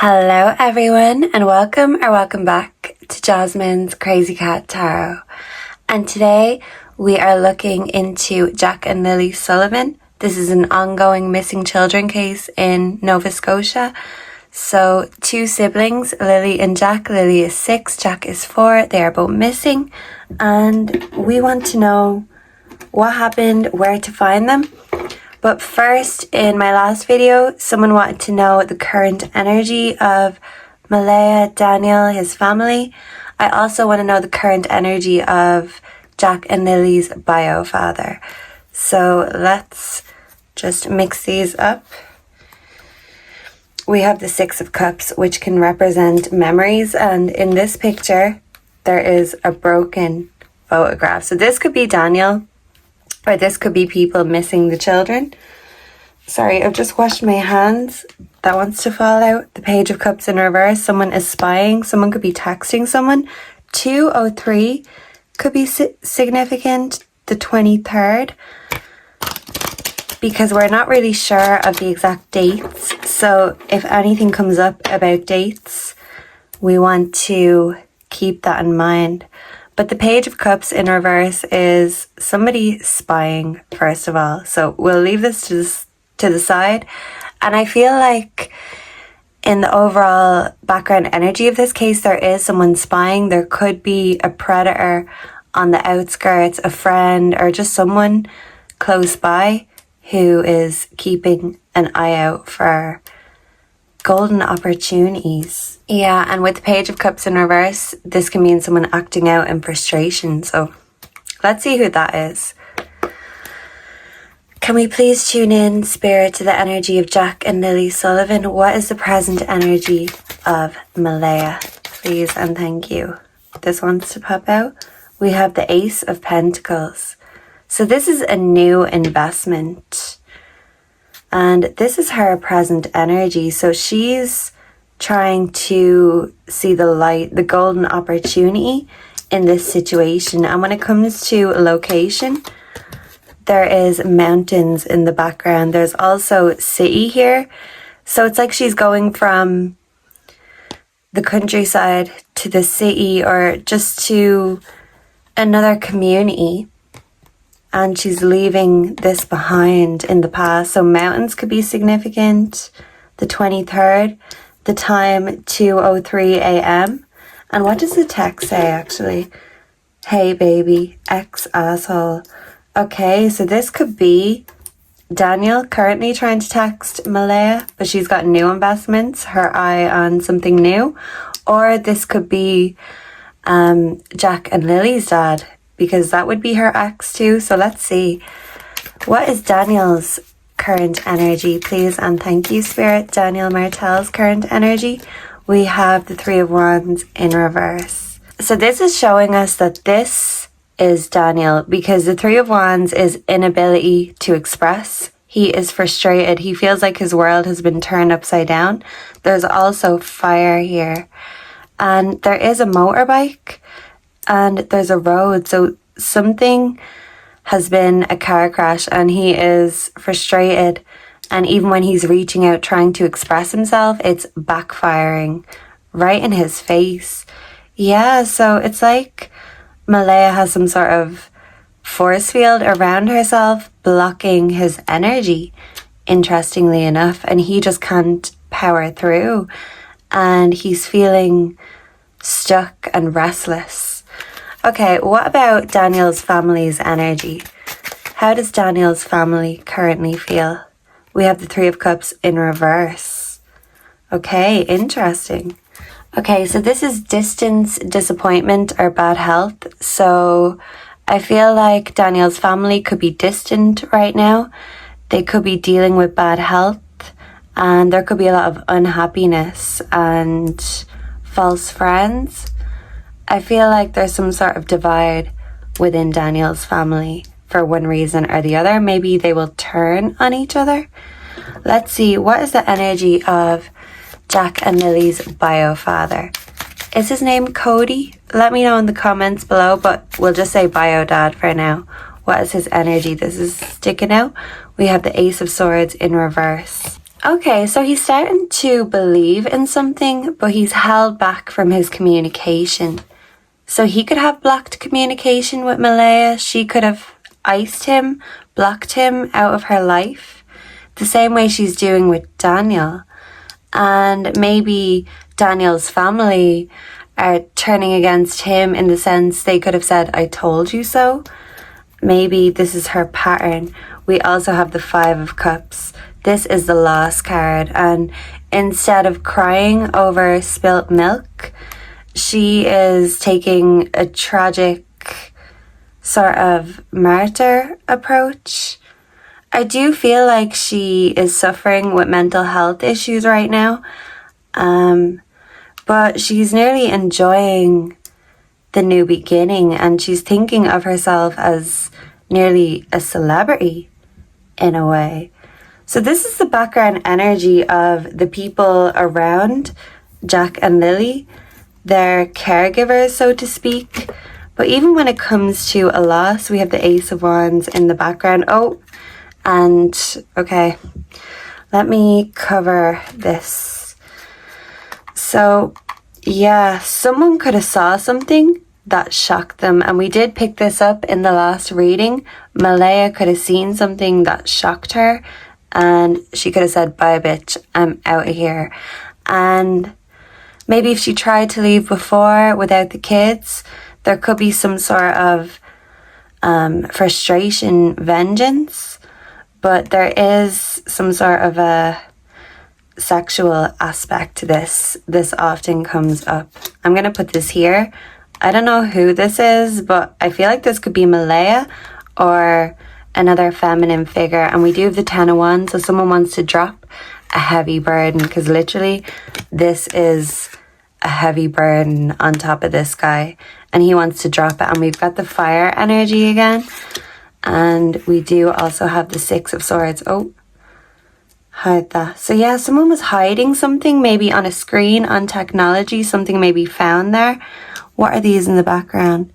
Hello everyone and welcome back to Jasmine's Crazy Cat Tarot. And today we are looking into Jack and Lilly Sullivan. This is an ongoing missing children case in Nova Scotia. So two siblings, Lilly and Jack. Lilly is 6, Jack is 4. They are both missing and we want to know what happened, where to find them. But first, in my last video, someone wanted to know the current energy of Malaya, Daniel, his family. I also want to know the current energy of Jack and Lily's bio father. So let's just mix these up. We have the 6 of Cups, which can represent memories. And in this picture, there is a broken photograph. So this could be Daniel. Or this could be people missing the children. Sorry, I've just washed my hands. That wants to fall out. The Page of Cups in reverse. Someone is spying. Someone could be texting someone. 203 could be significant. The 23rd. Because we're not really sure of the exact dates. So if anything comes up about dates, we want to keep that in mind. But the Page of Cups in reverse is somebody spying, first of all. So we'll leave this to the side. And I feel like in the overall background energy of this case, there is someone spying. There could be a predator on the outskirts, a friend, or just someone close by who is keeping an eye out for golden opportunities. Yeah, and with the Page of Cups in reverse, this can mean someone acting out in frustration. So let's see who that is. Can we please tune in, Spirit, to the energy of Jack and Lilly Sullivan? What is the present energy of Malaya? Please and thank you. This wants to pop out. We have the Ace of Pentacles. So this is a new investment. And this is her present energy. So she's trying to see the light, the golden opportunity in this situation. And when it comes to location, there is mountains in the background. There's also city here. So it's like she's going from the countryside to the city or just to another community. And she's leaving this behind in the past. So mountains could be significant. The 23rd, the time 2:03 a.m. And what does the text say actually? Hey baby, ex-asshole. Okay, so this could be Daniel currently trying to text Malaya, but she's got new investments, her eye on something new. Or this could be Jack and Lily's dad, because that would be her ex too. So let's see. What is Daniel's current energy, please? And thank you, Spirit. Daniel Martel's current energy. We have the 3 of Wands in reverse. So this is showing us that this is Daniel, because the 3 of Wands is inability to express. He is frustrated. He feels like his world has been turned upside down. There's also fire here. And there is a motorbike. And there's a road, so something has been a car crash and he is frustrated. And even when he's reaching out trying to express himself, it's backfiring right in his face. Yeah, so it's like Malaya has some sort of force field around herself blocking his energy, interestingly enough. And he just can't power through. And he's feeling stuck and restless. Okay, what about Daniel's family's energy? How does Daniel's family currently feel? We have the 3 of Cups in reverse. Okay, interesting. Okay, so this is distance, disappointment, or bad health. So I feel like Daniel's family could be distant right now. They could be dealing with bad health. And there could be a lot of unhappiness and false friends. I feel like there's some sort of divide within Daniel's family for one reason or the other. Maybe they will turn on each other. Let's see, what is the energy of Jack and Lily's bio father? Is his name Cody? Let me know in the comments below, but we'll just say bio dad for now. What is his energy? This is sticking out. We have the Ace of Swords in reverse. Okay, so he's starting to believe in something, but he's held back from his communication. So he could have blocked communication with Malaya. She could have iced him, blocked him out of her life, the same way she's doing with Daniel. And maybe Daniel's family are turning against him in the sense they could have said, I told you so. Maybe this is her pattern. We also have the 5 of Cups. This is the Lost card, and instead of crying over spilt milk, she is taking a tragic sort of martyr approach. I do feel like she is suffering with mental health issues right now, but she's nearly enjoying the new beginning, and she's thinking of herself as nearly a celebrity in a way. So this is the background energy of the people around Jack and Lilly. They're caregivers, so to speak. But even when it comes to a loss, we have the Ace of Wands in the background. Oh, and okay, let me cover this. So yeah, someone could have saw something that shocked them, and we did pick this up in the last reading. Malaya could have seen something that shocked her, and she could have said, bye bitch, I'm out of here. And maybe if she tried to leave before without the kids, there could be some sort of frustration, vengeance, but there is some sort of a sexual aspect to this. This often comes up. I'm going to put this here. I don't know who this is, but I feel like this could be Malaya or another feminine figure. And we do have the 10 of Wands, so someone wants to drop a heavy burden, because literally this is a heavy burden on top of this guy, and he wants to drop it. And we've got the fire energy again, and we do also have the 6 of Swords. Oh, hide that. So yeah, someone was hiding something, maybe on a screen, on technology, something maybe found there. What are these in the background?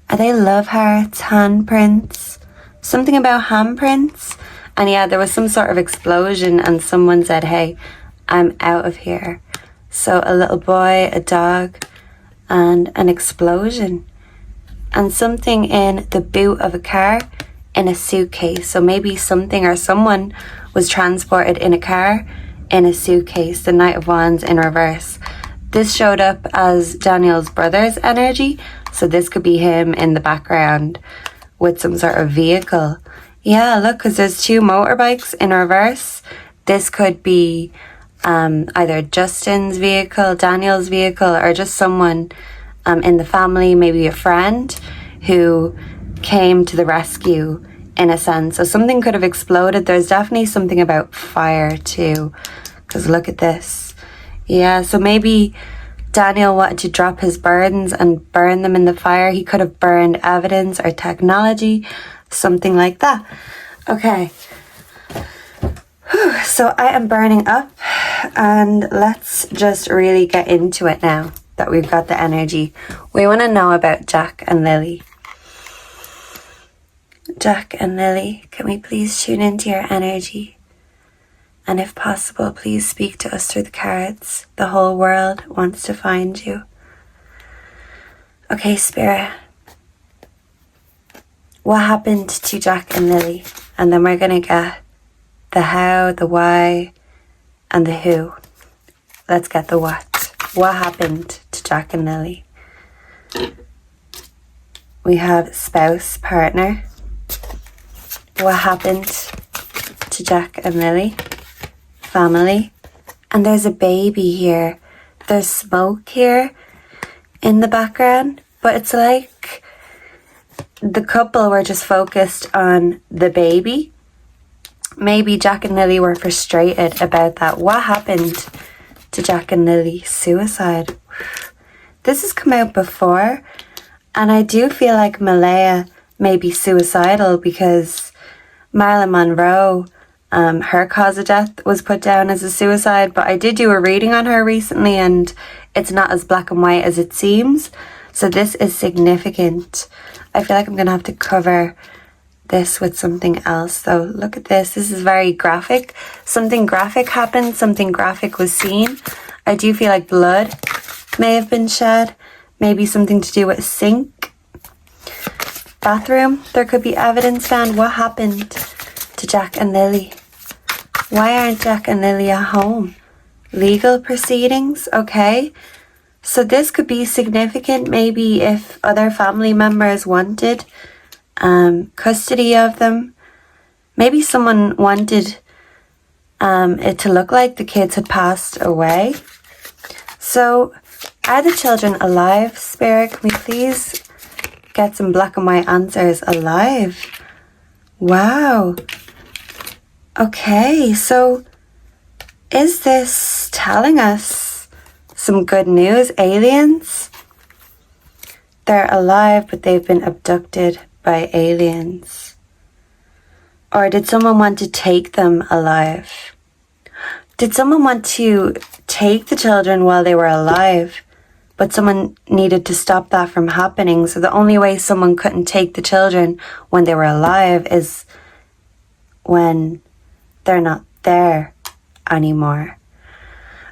Are they love hearts, handprints? Something about handprints? And yeah, there was some sort of explosion, and someone said, hey, I'm out of here. So a little boy, a dog, and an explosion. And something in the boot of a car, in a suitcase. So maybe something or someone was transported in a car, in a suitcase. The Knight of Wands in reverse. This showed up as Daniel's brother's energy. So this could be him in the background with some sort of vehicle. Yeah, look, because there's 2 motorbikes in reverse. This could be either Justin's vehicle, Daniel's vehicle, or just someone in the family, maybe a friend who came to the rescue in a sense. So something could have exploded. There's definitely something about fire too, because look at this. Yeah, so maybe Daniel wanted to drop his burdens and burn them in the fire. He could have burned evidence or technology, something like that. Okay. So I am burning up, and let's just really get into it now that we've got the energy. We want to know about Jack and Lilly. Jack and Lilly, can we please tune into your energy? And if possible, please speak to us through the cards. The whole world wants to find you. Okay, Spirit. What happened to Jack and Lilly? And then we're going to get the how, the why, and the who. Let's get the what. What happened to Jack and Lilly? We have spouse, partner. What happened to Jack and Lilly? Family. And there's a baby here. There's smoke here in the background, but it's like the couple were just focused on the baby. Maybe Jack and Lilly were frustrated about that. What happened to Jack and Lilly? Suicide. This has come out before, and I do feel like Malaya may be suicidal, because Marilyn Monroe, her cause of death was put down as a suicide, but I did do a reading on her recently, and it's not as black and white as it seems. So this is significant. I feel like I'm going to have to cover this with something else though. Look at this. This is very graphic. Something graphic happened. Something graphic was seen. I do feel like blood may have been shed. Maybe something to do with a sink. Bathroom. There could be evidence found. What happened to Jack and Lilly? Why aren't Jack and Lilly at home? Legal proceedings. Okay. So this could be significant. Maybe if other family members wanted custody of them. Maybe someone wanted it to look like the kids had passed away. So are the children alive, Spirit? Can we please get some black and white answers? Alive. Wow. Okay, so is this telling us some good news? Aliens? They're alive, but they've been abducted by aliens. Or did someone want to take them alive? Did someone want to take the children while they were alive, but someone needed to stop that from happening? So the only way someone couldn't take the children when they were alive is when they're not there anymore.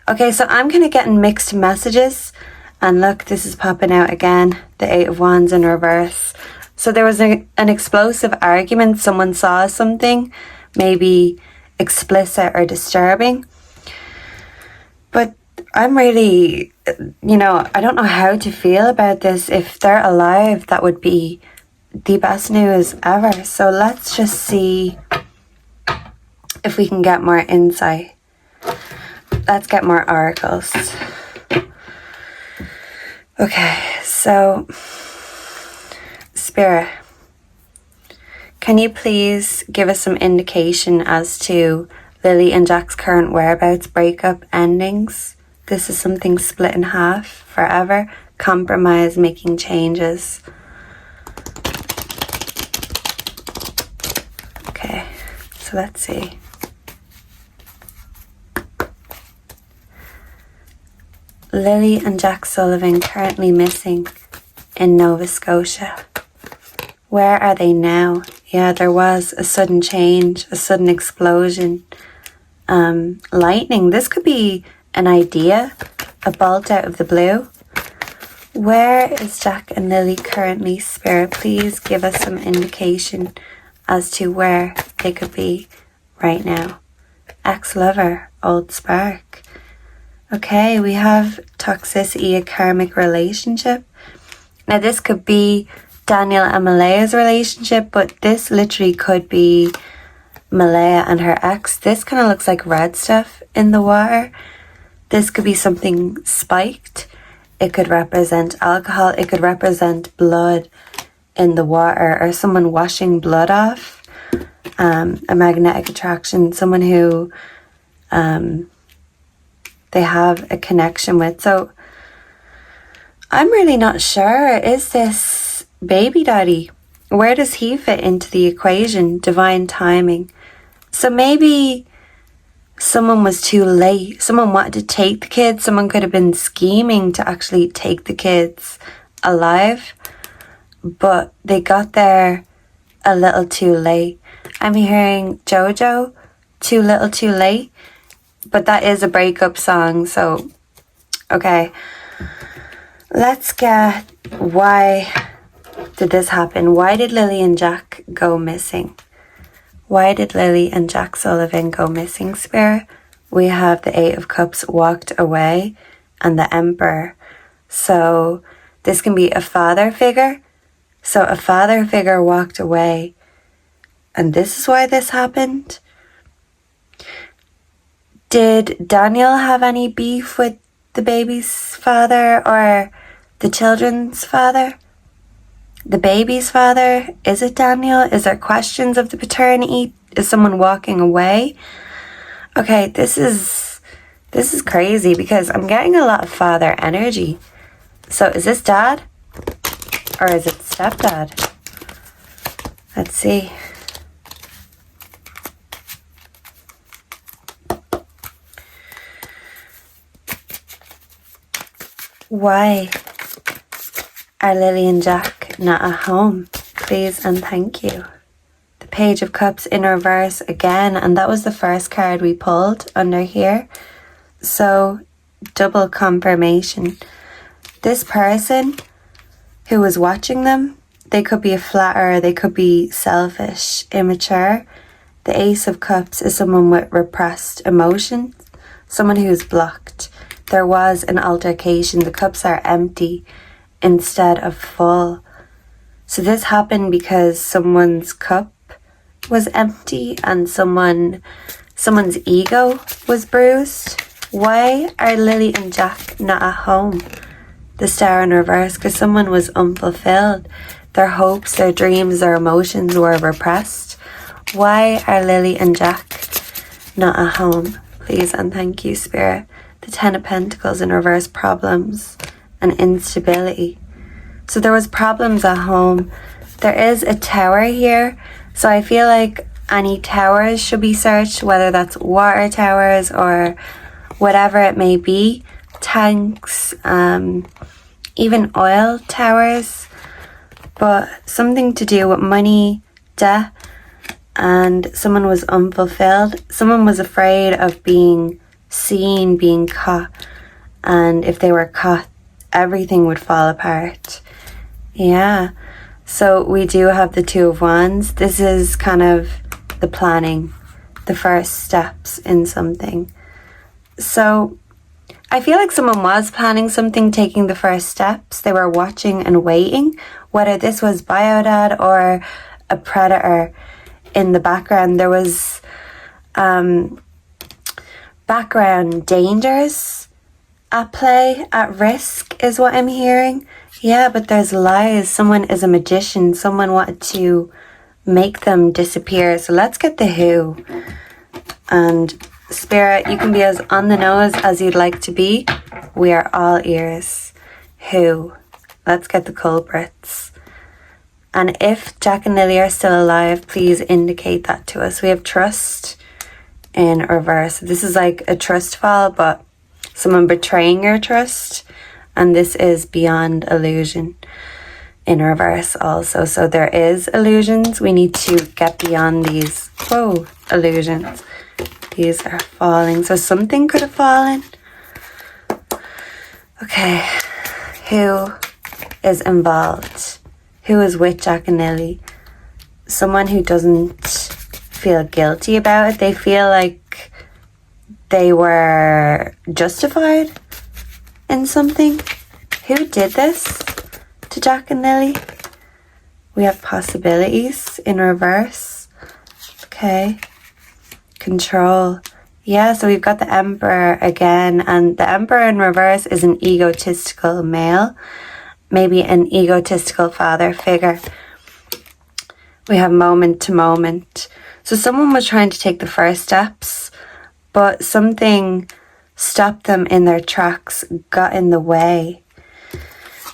Okay, so I'm kind of getting mixed messages. And look, this is popping out again. The Eight of Wands in reverse. So there was an explosive argument. Someone saw something, maybe explicit or disturbing. But I'm really, I don't know how to feel about this. If they're alive, that would be the best news ever. So let's just see if we can get more insight. Let's get more oracles. Okay, so Spirit, can you please give us some indication as to Lilly and Jack's current whereabouts, breakup, endings? This is something split in half, forever, compromise, making changes. Okay, so let's see. Lilly and Jack Sullivan currently missing in Nova Scotia. Where are they now? Yeah, there was a sudden change, a sudden explosion. Lightning. This could be an idea, a bolt out of the blue. Where is Jack and Lilly currently, Spirit? Please give us some indication as to where they could be right now. Ex-lover, old spark. Okay, we have toxicity, a karmic relationship. Now this could be Daniel and Malaya's relationship, but this literally could be Malaya and her ex. This kind of looks like red stuff in the water. This could be something spiked. It could represent alcohol. It could represent blood in the water, or someone washing blood off. A magnetic attraction, someone who they have a connection with. So I'm really not sure. Is this baby daddy? Where does he fit into the equation? Divine timing. So maybe someone was too late. Someone wanted to take the kids. Someone could have been scheming to actually take the kids alive, but they got there a little too late. I'm hearing Jojo, too little too late. But that is a breakup song, so okay. Let's get, why did this happen? Why did Lilly and Jack go missing? Why did Lilly and Jack Sullivan go missing, Spirit? We have the Eight of Cups walked away and the Emperor. So this can be a father figure. So a father figure walked away. And this is why this happened. Did Daniel have any beef with the baby's father or the children's father? The baby's father? Is it Daniel? Is there questions of the paternity? Is someone walking away? Okay, this is crazy because I'm getting a lot of father energy. So is this dad? Or is it stepdad? Let's see. Why are Lilly and Jack not at home? Please and thank you. Page of Cups in reverse again, and that was the first card we pulled under here. So double confirmation. This person who was watching them, they could be a flatterer, they could be selfish, immature. The Ace of Cups is someone with repressed emotions, someone who's blocked. There was an altercation. The cups are empty instead of full. So this happened because someone's cup was empty and someone's ego was bruised. Why are Lily and Jack not at home? The Star in reverse, because someone was unfulfilled. Their hopes, their dreams, their emotions were repressed. Why are Lily and Jack not at home? Please and thank you, Spirit. The Ten of Pentacles in reverse, problems and instability. So there was problems at home. There is a tower here. So I feel like any towers should be searched, whether that's water towers or whatever it may be. Tanks, even oil towers. But something to do with money, debt, and someone was unfulfilled. Someone was afraid of being seen, being caught. And if they were caught, everything would fall apart. Yeah. So we do have the Two of Wands. This is kind of the planning, the first steps in something. So I feel like someone was planning something, taking the first steps. They were watching and waiting, whether this was biodad or a predator in the background. There was background dangers at play, at risk is what I'm hearing. Yeah, but there's lies. Someone is a magician. Someone wanted to make them disappear. So let's get the who. And Spirit, you can be as on the nose as you'd like to be. We are all ears. Who? Let's get the culprits. And if Jack and Lily are still alive, please indicate that to us. We have trust in reverse. This is like a trust fall, but someone betraying your trust. And this is beyond illusion in reverse also. So there is illusions. We need to get beyond these illusions. These are falling. So something could have fallen. Okay. Who is involved? Who is with Jack and Lily? Someone who doesn't feel guilty about it. They feel like they were justified in something. Who did this to Jack and Lily? We have possibilities in reverse. Okay. Control. Yeah, so we've got the Emperor again, and the Emperor in reverse is an egotistical male, maybe an egotistical father figure. We have moment to moment. So someone was trying to take the first steps, but something stopped them in their tracks, got in the way.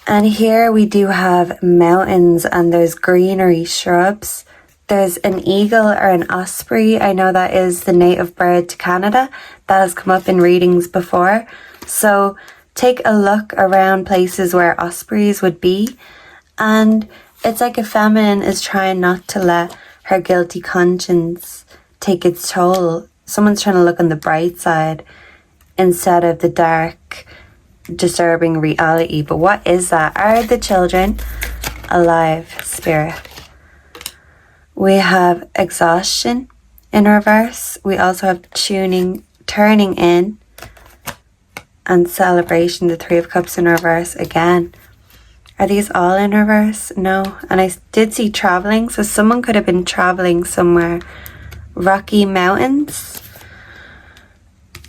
And here we do have mountains and there's greenery, shrubs. There's an eagle or an osprey. I know that is the native bird to Canada. That has come up in readings before. So take a look around places where ospreys would be. And it's like a feminine is trying not to let her guilty conscience take its toll. Someone's trying to look on the bright side instead of the dark, disturbing reality. But what is that? Are the children alive, Spirit? We have exhaustion in reverse. We also have turning in, and celebration, the Three of Cups in reverse again. Are these all in reverse? No. And I did see traveling, so someone could have been traveling somewhere. Rocky mountains.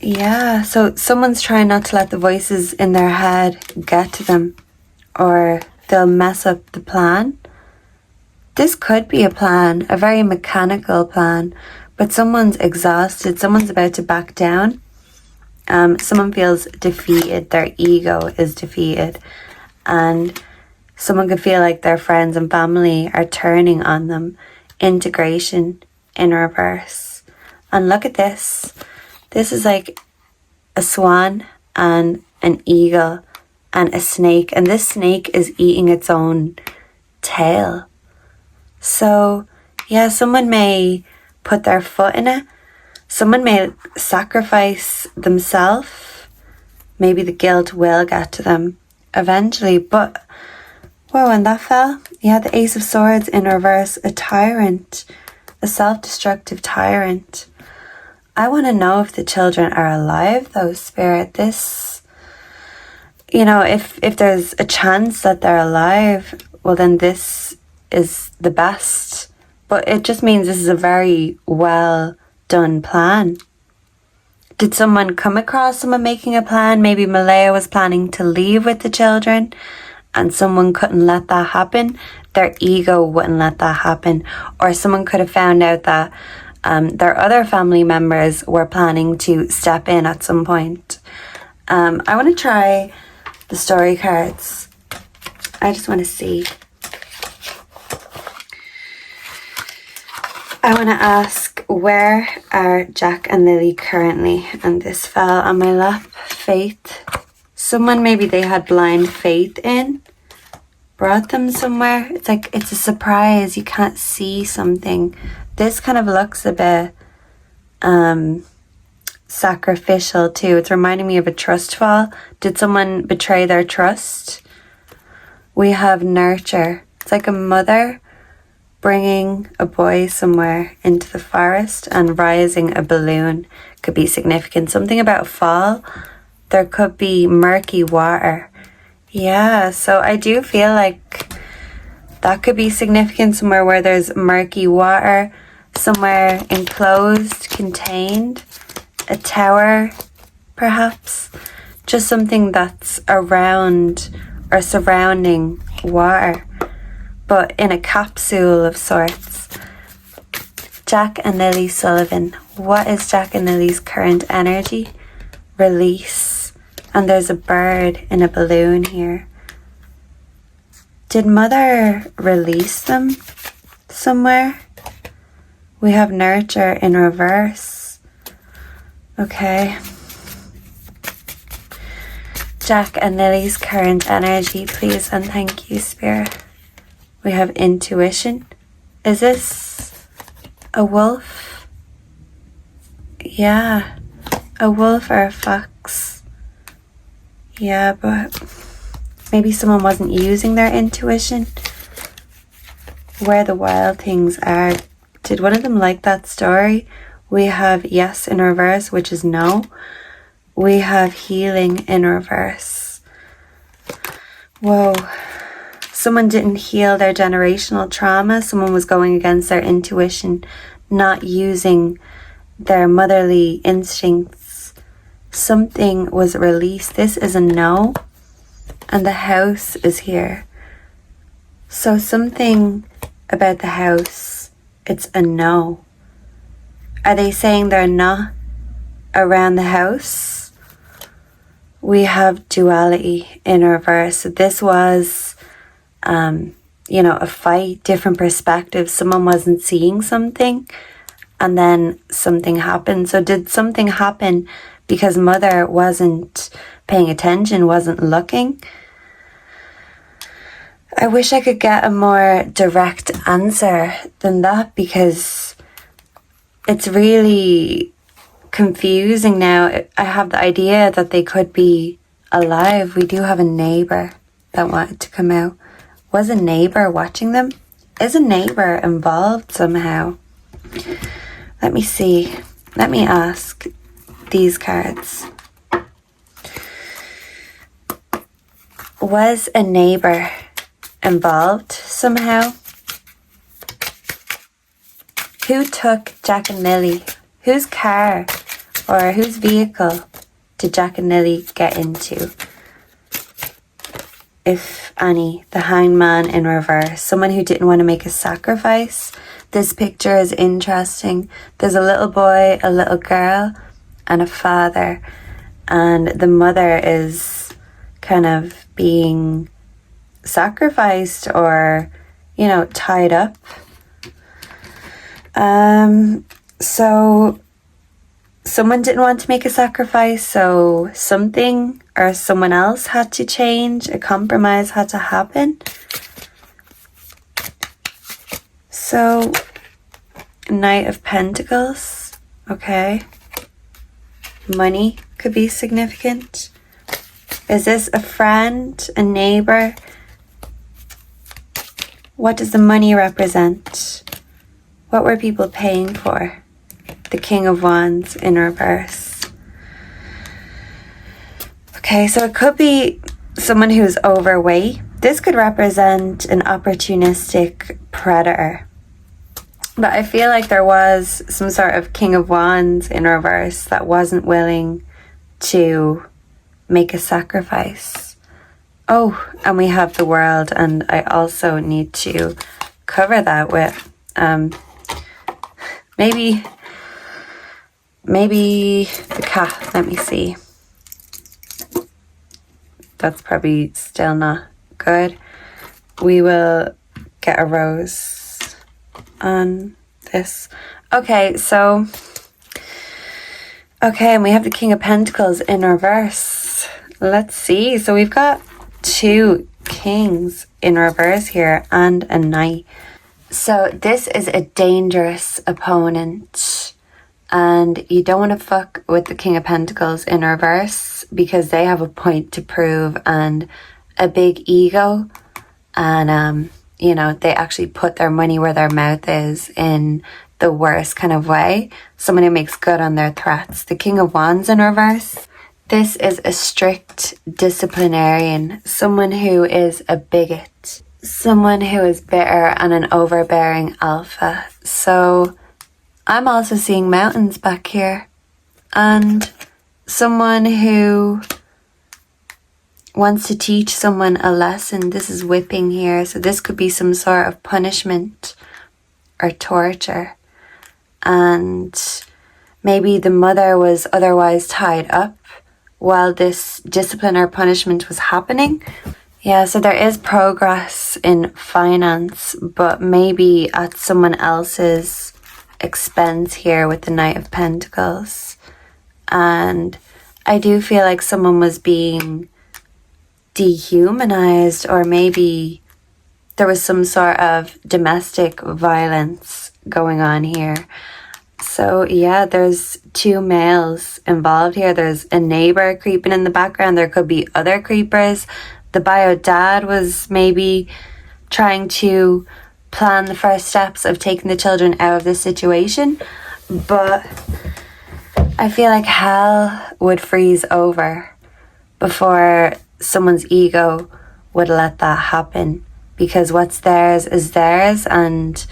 Yeah, so someone's trying not to let the voices in their head get to them, or they'll mess up the plan. This could be a plan, a very mechanical plan, but someone's exhausted, someone's about to back down. Someone feels defeated, their ego is defeated, and someone could feel like their friends and family are turning on them. Integration in reverse. And look at this. This is like a swan and an eagle and a snake, and this snake is eating its own tail. So Yeah, someone may put their foot in it. Someone may sacrifice themselves. Maybe the guilt will get to them eventually. But, whoa, and that fell. Yeah, the Ace of Swords in reverse. A tyrant. A self-destructive tyrant. I want to know if the children are alive, though, Spirit. This, you know, if there's a chance that they're alive, well, then this is the best. But it just means this is a very well done plan. Did someone come across someone making a plan? Maybe Malaya was planning to leave with the children and someone couldn't let that happen. Their ego wouldn't let that happen. Or someone could have found out that their other family members were planning to step in at some point. I want to try the story cards. I just want to see. I want to ask, where are Jack and Lily currently? And this fell on my lap. Faith. Someone maybe they had blind faith in. Brought them somewhere. It's like it's a surprise. You can't see something. This kind of looks a bit sacrificial too. It's reminding me of a trust fall. Did someone betray their trust? We have nurture. It's like a mother bringing a boy somewhere into the forest and rising a balloon. Could be significant. Something about fall. There could be murky water. Yeah, so I do feel like that could be significant. Somewhere where there's murky water. Somewhere enclosed, contained. A tower, perhaps. Just something that's around or surrounding water, but in a capsule of sorts. Jack and Lily Sullivan. What is Jack and Lily's current energy? Release. And there's a bird in a balloon here. Did Mother release them somewhere? We have nurture in reverse. Okay. Jack and Lily's current energy, please, and thank you, Spirit. We have intuition. Is this a wolf? Yeah, a wolf or a fox. Yeah, but maybe someone wasn't using their intuition. Where the wild things are. Did one of them like that story? We have yes in reverse, which is no. We have healing in reverse. Whoa. Someone didn't heal their generational trauma. Someone was going against their intuition, not using their motherly instincts. Something was released. This is a no. And the house is here. So something about the house, it's a no. Are they saying they're not around the house? We have duality in reverse. This was, a fight, different perspectives. Someone wasn't seeing something and then something happened. So did something happen because Mother wasn't paying attention, wasn't looking? I wish I could get a more direct answer than that, because it's really confusing now. I have the idea that they could be alive. We do have a neighbour that wanted to come out. Was a neighbour watching them? Is a neighbour involved somehow? Let me see. Let me ask these cards. Was a neighbour involved somehow? Who took Jack and Lily? Whose car or whose vehicle did Jack and Lily get into? If any, the Hanged Man in reverse. Someone who didn't want to make a sacrifice. This picture is interesting. There's a little boy, a little girl, and a father. And the mother is kind of being sacrificed or, tied up. So someone didn't want to make a sacrifice, so something or someone else had to change. A compromise had to happen. So Knight of Pentacles. Okay. Money could be significant. Is this a friend, a neighbor? What does the money represent? What were people paying for? The King of Wands in reverse. Okay, so it could be someone who's overweight. This could represent an opportunistic predator. But I feel like there was some sort of King of Wands in reverse that wasn't willing to make a sacrifice. Oh, and we have the World, and I also need to cover that with maybe the cat. Let me see. That's probably still not good. We will get a rose on this. Okay, so and we have the King of Pentacles in reverse. Let's see. So we've got 2 kings in reverse here and a knight. So this is a dangerous opponent, and you don't want to fuck with the King of Pentacles in reverse because they have a point to prove and a big ego, and you know, they actually put their money where their mouth is in the worst kind of way. Someone who makes good on their threats. The King of Wands in reverse. This is a strict disciplinarian, someone who is a bigot, someone who is bitter and an overbearing alpha. So I'm also seeing mountains back here, and someone who wants to teach someone a lesson. This is whipping here, so this could be some sort of punishment or torture. And maybe the mother was otherwise tied up while this discipline or punishment was happening. Yeah, so there is progress in finance, but maybe at someone else's expense here with the Knight of Pentacles. And I do feel like someone was being dehumanized, or maybe there was some sort of domestic violence going on here. So yeah, there's 2 males involved here. There's a neighbor creeping in the background. There could be other creepers. The bio dad was maybe trying to plan the first steps of taking the children out of this situation. But I feel like hell would freeze over before someone's ego would let that happen, because what's theirs is theirs, and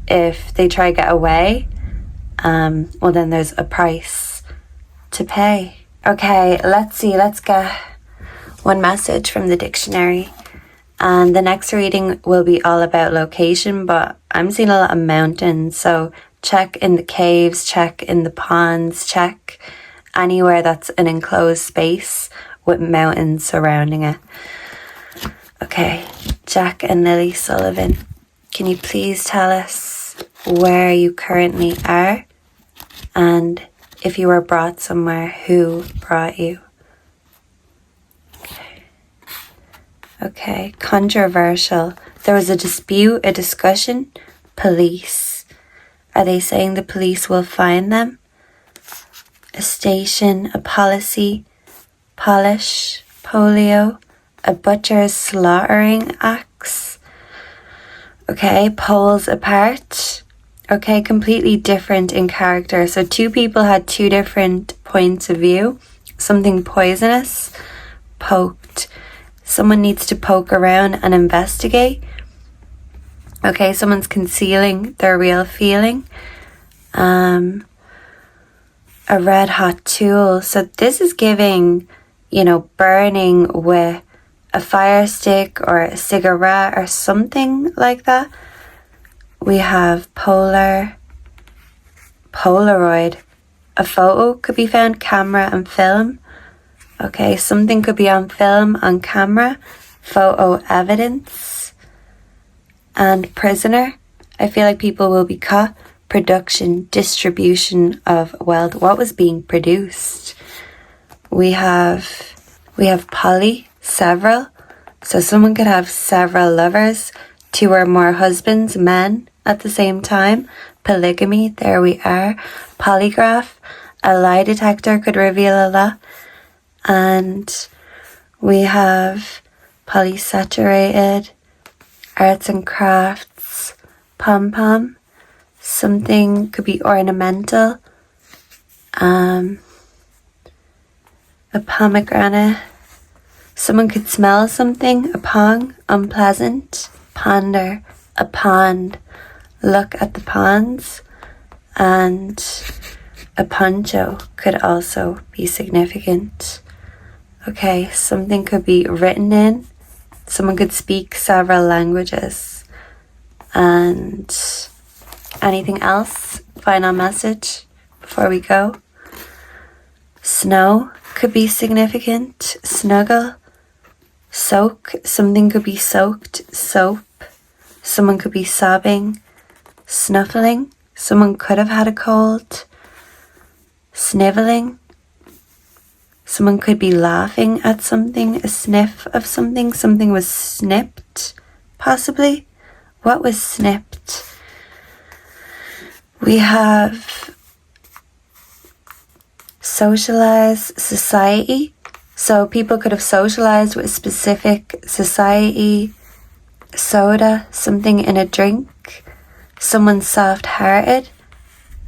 if they try to get away, well, then there's a price to pay. Okay, let's see. Let's get one message from the dictionary. And the next reading will be all about location, but I'm seeing a lot of mountains. So check in the caves, check in the ponds, check anywhere that's an enclosed space with mountains surrounding it. Okay, Jack and Lily Sullivan, can you please tell us where you currently are? And if you were brought somewhere, who brought you? Okay, controversial. There was a dispute, a discussion. Police. Are they saying the police will find them? A station, a policy, polish, polio, a butcher's slaughtering axe. Okay, poles apart. Okay, completely different in character. So 2 people had 2 different points of view. Something poisonous, poked. Someone needs to poke around and investigate. Okay, someone's concealing their real feeling. A red hot tool. So this is giving, you know, burning with a fire stick or a cigarette or something like that. We have Polaroid. A photo could be found, camera and film. Okay, something could be on film, on camera, photo evidence, and prisoner. I feel like people will be caught. Production, distribution of wealth. What was being produced? We have poly, several. So someone could have several lovers, 2 or more husbands, men, at the same time. Polygamy, there we are. Polygraph, a lie detector could reveal a lot. And we have polysaturated, arts and crafts, pom-pom. Something could be ornamental. A pomegranate. Someone could smell something. A pong, unpleasant. Ponder, a pond. Look at the ponds. And a poncho could also be significant. Okay, something could be written in. Someone could speak several languages. And anything else? Final message before we go? Snow could be significant. Snuggle. Soak. Something could be soaked. Soap. Someone could be sobbing. Snuffling. Someone could have had a cold. Sniveling. Someone could be laughing at something. A sniff of something. Something was snipped, possibly. What was snipped? We have socialize, society. So people could have socialized with a specific society. Soda, something in a drink. Someone's soft-hearted.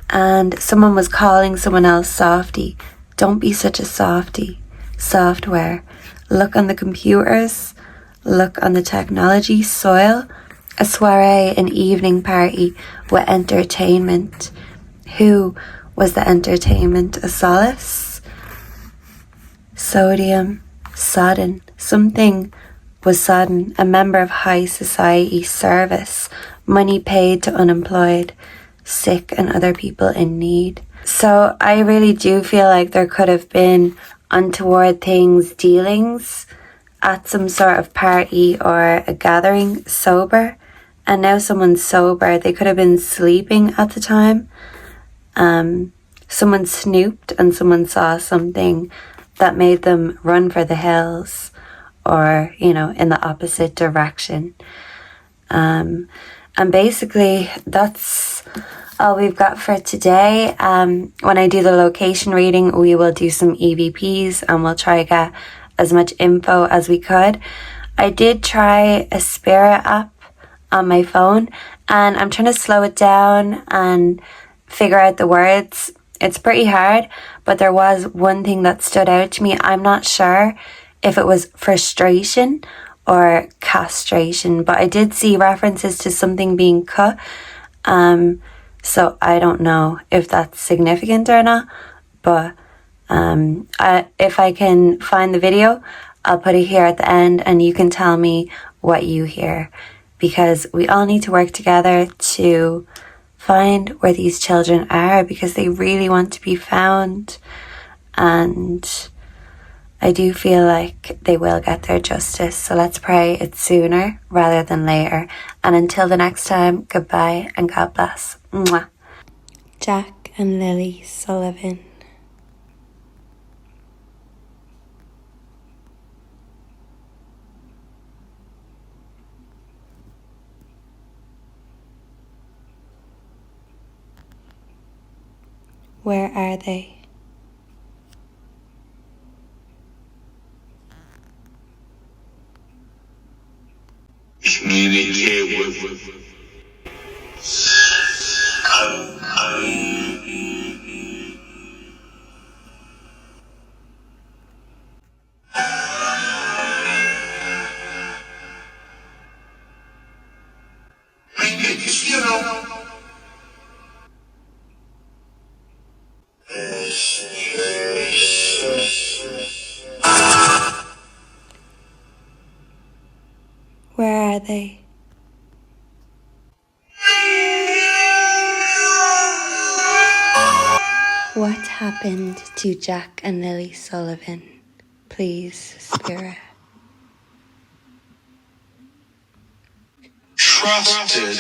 And someone was calling someone else softy. Don't be such a softy. Software. Look on the computers. Look on the technology. Soil. A soiree, an evening party with entertainment. Who was the entertainment? A solace? Sodium. Sodden. Something was sodden. A member of high society. Service. Money paid to unemployed. Sick and other people in need. So I really do feel like there could have been untoward things, dealings at some sort of party or a gathering, sober. And now someone's sober. They could have been sleeping at the time. Someone snooped and someone saw something that made them run for the hills or, in the opposite direction. And basically that's all we've got for today. When I do the location reading, we will do some EVPs and we'll try to get as much info as we could. I did try a spirit app on my phone and I'm trying to slow it down and figure out the words. It's pretty hard, but there was one thing that stood out to me. I'm not sure if it was frustration or castration, but I did see references to something being cut. So I don't know if that's significant or not, but if I can find the video, I'll put it here at the end and you can tell me what you hear, because we all need to work together to find where these children are, because they really want to be found, and I do feel like they will get their justice. So let's pray it's sooner rather than later. And until the next time, goodbye and God bless. Mwah. Jack and Lilly Sullivan. Where are they? Where are they? What happened to Jack and Lilly Sullivan? Please, Spirit. Trusted